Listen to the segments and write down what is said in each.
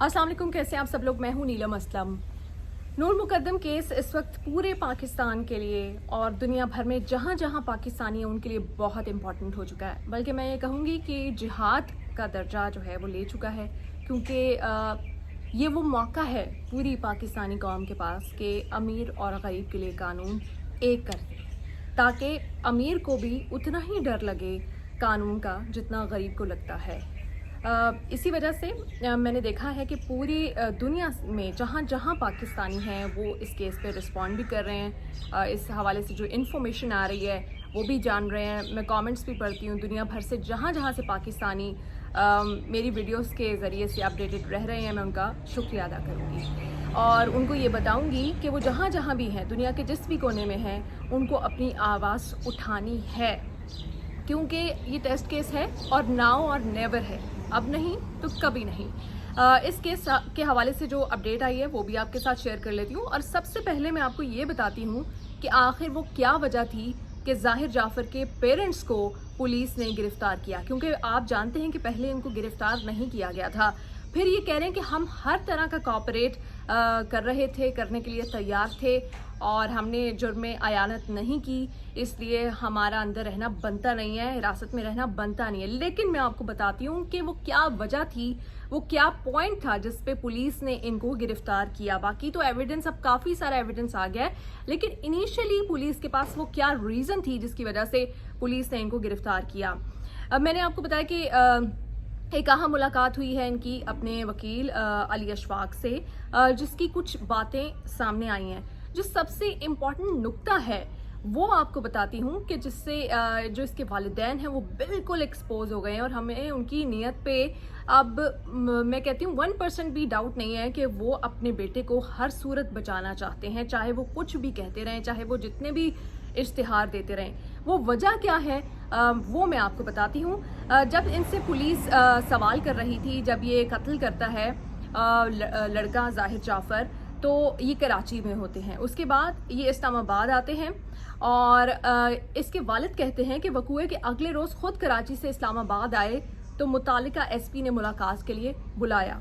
अस्सलाम वालेकुम, कैसे हैं आप सब लोग। मैं हूं नीलम असलम। नूर मुकद्दम केस इस वक्त पूरे पाकिस्तान के लिए और दुनिया भर में जहां जहां पाकिस्तानी हैं उनके लिए बहुत इंपॉर्टेंट हो चुका है। बल्कि मैं ये कहूँगी कि जिहाद का दर्जा जो है वो ले चुका है, क्योंकि ये वो मौका है पूरी पाकिस्तानी कौम के पास कि अमीर और गरीब के लिए कानून एक कर दे, ताकि अमीर को भी उतना ही डर लगे कानून का जितना गरीब को लगता है। इसी वजह से मैंने देखा है कि पूरी दुनिया में जहाँ जहाँ पाकिस्तानी हैं वो इस केस पे रिस्पॉन्ड भी कर रहे हैं। इस हवाले से जो इन्फॉर्मेशन आ रही है वो भी जान रहे हैं। मैं कमेंट्स भी पढ़ती हूँ दुनिया भर से, जहाँ जहाँ से पाकिस्तानी मेरी वीडियोस के ज़रिए से अपडेटेड रह रहे हैं। मैं उनका शुक्रिया अदा करूँगी और उनको ये बताऊँगी कि वो जहाँ जहाँ भी हैं, दुनिया के जिस भी कोने में हैं, उनको अपनी आवाज़ उठानी है, क्योंकि ये टेस्ट केस है और नाउ और नेवर है। अब नहीं तो कभी नहीं। इस केस के हवाले से जो अपडेट आई है वो भी आपके साथ शेयर कर लेती हूँ। और सबसे पहले मैं आपको ये बताती हूँ कि आखिर वो क्या वजह थी कि ज़ाहिर जाफ़र के पेरेंट्स को पुलिस ने गिरफ्तार किया, क्योंकि आप जानते हैं कि पहले इनको गिरफ्तार नहीं किया गया था। फिर ये कह रहे हैं कि हम हर तरह का कोऑपरेट कर रहे थे, करने के लिए तैयार थे और हमने जुर्म अयानत नहीं की, इसलिए हमारा अंदर रहना बनता नहीं है, हिरासत में रहना बनता नहीं है। लेकिन मैं आपको बताती हूँ कि वो क्या वजह थी, वो क्या पॉइंट था जिस पे पुलिस ने इनको गिरफ्तार किया। बाकी तो एविडेंस, अब काफ़ी सारा एविडेंस आ गया है, लेकिन इनिशियली पुलिस के पास वो क्या रीज़न थी जिसकी वजह से पुलिस ने इनको गिरफ्तार किया। अब मैंने आपको बताया कि एक अहम मुलाकात हुई है इनकी अपने वकील अली अशफाक से, जिसकी कुछ बातें सामने आई हैं। जो सबसे इम्पॉर्टेंट नुक्ता है वो आपको बताती हूँ कि जिससे जो इसके वालिदैन हैं वो बिल्कुल एक्सपोज हो गए हैं और हमें उनकी नीयत पे अब मैं कहती हूँ 1% भी डाउट नहीं है कि वो अपने बेटे को हर सूरत बचाना चाहते हैं, चाहे वो कुछ भी कहते रहें, चाहे वो जितने भी इश्तिहार देते रहें। वो वजह क्या है वो मैं आपको बताती हूँ। जब इनसे पुलिस सवाल कर रही थी, जब ये कत्ल करता है लड़का ज़ाहिर जाफ़र, तो ये कराची में होते हैं, उसके बाद ये इस्लामाबाद आते हैं और इसके वालिद कहते हैं कि वकूए के अगले रोज़ ख़ुद कराची से इस्लामाबाद आए तो मुतालिका एसपी ने मुलाकात के लिए बुलाया।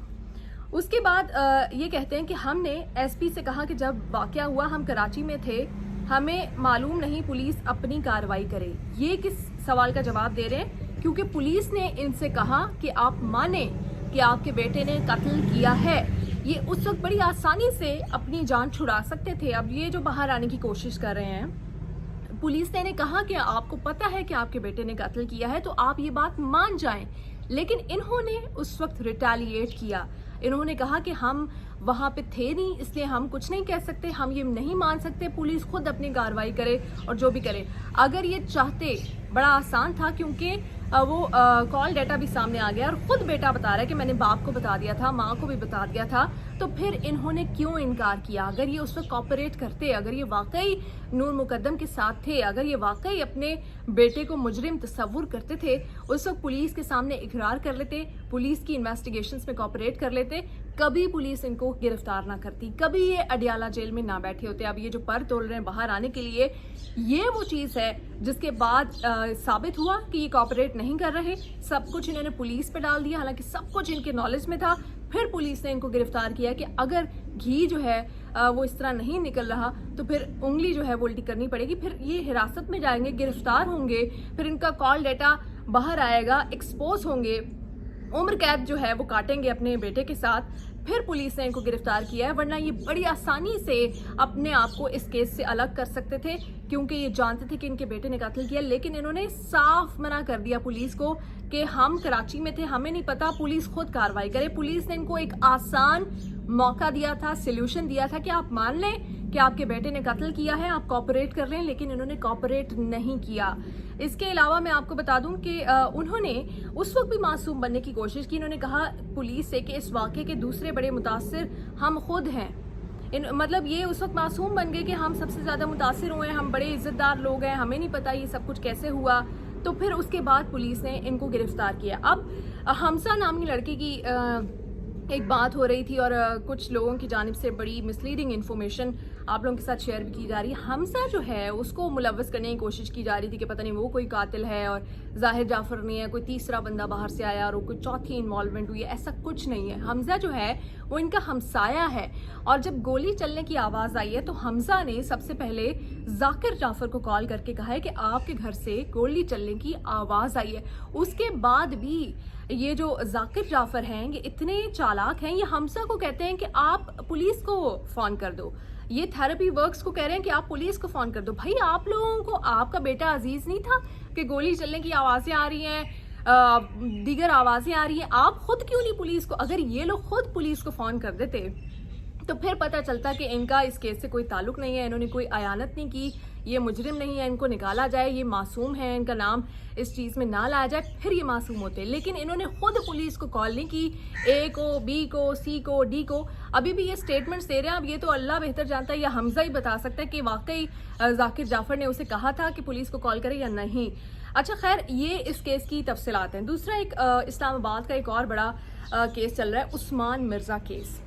उसके बाद ये कहते हैं कि हमने एसपी से कहा कि जब वाक़या हुआ हम कराची में थे, हमें मालूम नहीं पुलिस अपनी कार्रवाई करे। ये किस सवाल का जवाब दे रहे हैं? क्योंकि पुलिस ने इनसे कहा कि आप माने कि आपके बेटे ने कत्ल किया है। ये उस वक्त बड़ी आसानी से अपनी जान छुड़ा सकते थे। अब ये जो बाहर आने की कोशिश कर रहे हैं, पुलिस ने कहा कि आपको पता है कि आपके बेटे ने कत्ल किया है तो आप ये बात मान जाएं, लेकिन इन्होंने उस वक्त रिटेलिएट किया। इन्होंने कहा कि हम वहाँ पे थे नहीं, इसलिए हम कुछ नहीं कह सकते, हम ये नहीं मान सकते, पुलिस खुद अपनी कार्रवाई करे और जो भी करे। अगर ये चाहते, बड़ा आसान था, क्योंकि वो कॉल डाटा भी सामने आ गया और ख़ुद बेटा बता रहा है कि मैंने बाप को बता दिया था, माँ को भी बता दिया था, तो फिर इन्होंने क्यों इनकार किया? अगर ये उस वक्त कॉपरेट करते, अगर ये वाकई नूर मुकद्दम के साथ थे, अगर ये वाकई अपने बेटे को मुजरिम तस्वुर करते थे, उस वक्त पुलिस के सामने इकरार कर लेते, पुलिस की इन्वेस्टिगेशंस में कॉपरेट कर लेते, कभी पुलिस इनको गिरफ्तार ना करती, कभी ये अडियाला जेल में ना बैठे होते। अब ये जो पर तोड़ रहे हैं बाहर आने के लिए, ये वो चीज़ है जिसके बाद साबित हुआ कि ये कॉपरेट नहीं कर रहे। सब कुछ इन्होंने पुलिस पे डाल दिया, हालांकि सब कुछ इनके नॉलेज में था। फिर पुलिस ने इनको गिरफ्तार किया कि अगर घी जो है वो इस तरह नहीं निकल रहा तो फिर उंगली जो है वो उल्टी करनी पड़ेगी। फिर ये हिरासत में जाएंगे, गिरफ्तार होंगे, फिर इनका कॉल डाटा बाहर आएगा, एक्सपोज होंगे, उम्र कैद जो है वो काटेंगे अपने बेटे के साथ। फिर पुलिस ने इनको गिरफ्तार किया है, वरना ये बड़ी आसानी से अपने आप को इस केस से अलग कर सकते थे, क्योंकि ये जानते थे कि इनके बेटे ने कत्ल किया। लेकिन इन्होंने साफ मना कर दिया पुलिस को कि हम कराची में थे, हमें नहीं पता, पुलिस खुद कार्रवाई करे। पुलिस ने इनको एक आसान मौका दिया था, सोल्यूशन दिया था कि आप मान लें कि आपके बेटे ने कत्ल किया है, आप कॉपरेट कर रहे हैं, लेकिन इन्होंने कॉपरेट नहीं किया। इसके अलावा मैं आपको बता दूं कि उन्होंने उस वक्त भी मासूम बनने की कोशिश की। इन्होंने कहा पुलिस से कि इस वाक़े के दूसरे बड़े मुतासिर हम खुद हैं। मतलब ये उस वक्त मासूम बन गए कि हम सबसे ज़्यादा मुतासिर हुए, हम बड़े इज़्ज़तदार लोग हैं, हमें नहीं पता ये सब कुछ कैसे हुआ। तो फिर उसके बाद पुलिस ने इनको गिरफ्तार किया। अब हमसा नामी लड़के की ایک بات ہو رہی تھی اور کچھ لوگوں کی جانب سے بڑی مسلیڈنگ انفارمیشن آپ لوگوں کے ساتھ شیئر بھی کی جا رہی ہے. حمزہ جو ہے اس کو ملوث کرنے کی کوشش کی جا رہی تھی کہ پتہ نہیں وہ کوئی قاتل ہے اور ظاہر جعفر نہیں ہے, کوئی تیسرا بندہ باہر سے آیا اور کوئی چوتھی انوالومنٹ ہوئی ہے. ایسا کچھ نہیں ہے. حمزہ جو ہے وہ ان کا ہمسایہ ہے, اور جب گولی چلنے کی آواز آئی ہے تو حمزہ نے سب سے پہلے ذاکر جعفر کو کال کر کے کہا ہے کہ آپ کے گھر سے گولی چلنے کی آواز آئی ہے. اس کے بعد بھی یہ جو ذاکر جعفر ہیں یہ اتنے چالاک ہیں, یہ حمزہ کو کہتے ہیں کہ آپ پولیس کو فون کر دو. یہ تھراپی ورکس کو کہہ رہے ہیں کہ آپ پولیس کو فون کر دو. بھائی آپ لوگوں کو آپ کا بیٹا عزیز نہیں تھا کہ گولی چلنے کی آوازیں آ رہی ہیں, دیگر آوازیں آ رہی ہیں, آپ خود کیوں نہیں پولیس کو؟ اگر یہ لوگ خود پولیس کو فون کر دیتے تو پھر پتہ چلتا کہ ان کا اس کیس سے کوئی تعلق نہیں ہے, انہوں نے کوئی ایانت نہیں کی, یہ مجرم نہیں ہے, ان کو نکالا جائے, یہ معصوم ہے, ان کا نام اس چیز میں نہ لایا جائے, پھر یہ معصوم ہوتے. لیکن انہوں نے خود پولیس کو کال نہیں کی, اے کو, بی کو, سی کو, ڈی کو. ابھی بھی یہ سٹیٹمنٹس دے رہے ہیں. اب یہ تو اللہ بہتر جانتا ہے, یا حمزہ ہی بتا سکتا ہے کہ واقعی ذاکر جعفر نے اسے کہا تھا کہ پولیس کو کال کرے یا نہیں. اچھا خیر, یہ اس کیس کی تفصیلات ہیں. دوسرا ایک اسلام آباد کا ایک اور بڑا کیس چل رہا ہے, عثمان مرزا کیس.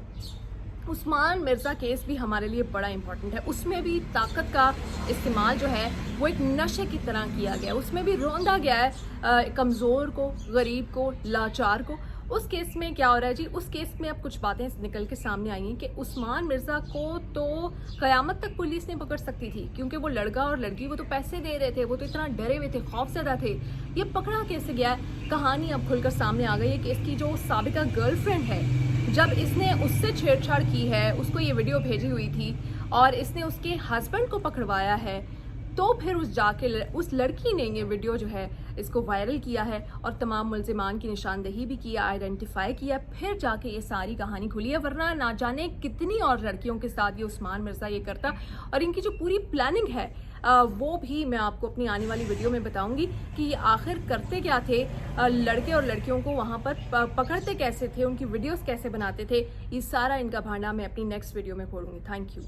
عثمان مرزا کیس بھی ہمارے لیے بڑا امپورٹنٹ ہے. اس میں بھی طاقت کا استعمال جو ہے وہ ایک نشے کی طرح کیا گیا. اس میں بھی روندا گیا ہے کمزور کو, غریب کو, لاچار کو. اس کیس میں کیا ہو رہا ہے جی, اس کیس میں اب کچھ باتیں نکل کے سامنے آئی ہیں کہ عثمان مرزا کو تو قیامت تک پولیس نہیں پکڑ سکتی تھی, کیونکہ وہ لڑکا اور لڑکی وہ تو پیسے دے رہے تھے, وہ تو اتنا ڈرے ہوئے تھے, خوف زدہ تھے. یہ پکڑا کیسے گیا ہے؟ کہانی اب کھل کر سامنے آ گئی ہے کہ اس کی جو سابقہ گرل فرینڈ ہے, جب اس نے اس سے چھیڑ چھاڑ کی ہے, اس کو یہ ویڈیو بھیجی ہوئی تھی اور اس نے اس کے ہسبینڈ کو پکڑوایا ہے, تو پھر اس لڑکی نے یہ ویڈیو جو ہے اس کو وائرل کیا ہے اور تمام ملزمان کی نشاندہی بھی کیا, آئیڈینٹیفائی کیا, پھر جا کے یہ ساری کہانی کھلی ہے. ورنہ نہ جانے کتنی اور لڑکیوں کے ساتھ یہ عثمان مرزا یہ کرتا, اور ان کی جو پوری پلاننگ ہے وہ بھی میں آپ کو اپنی آنے والی ویڈیو میں بتاؤں گی کہ یہ آخر کرتے کیا تھے, لڑکے اور لڑکیوں کو وہاں پر پکڑتے کیسے تھے, ان کی ویڈیوز کیسے بناتے تھے. یہ سارا ان کا بھانڈا میں اپنی نیکسٹ ویڈیو میں کھولوں گی. Thank you.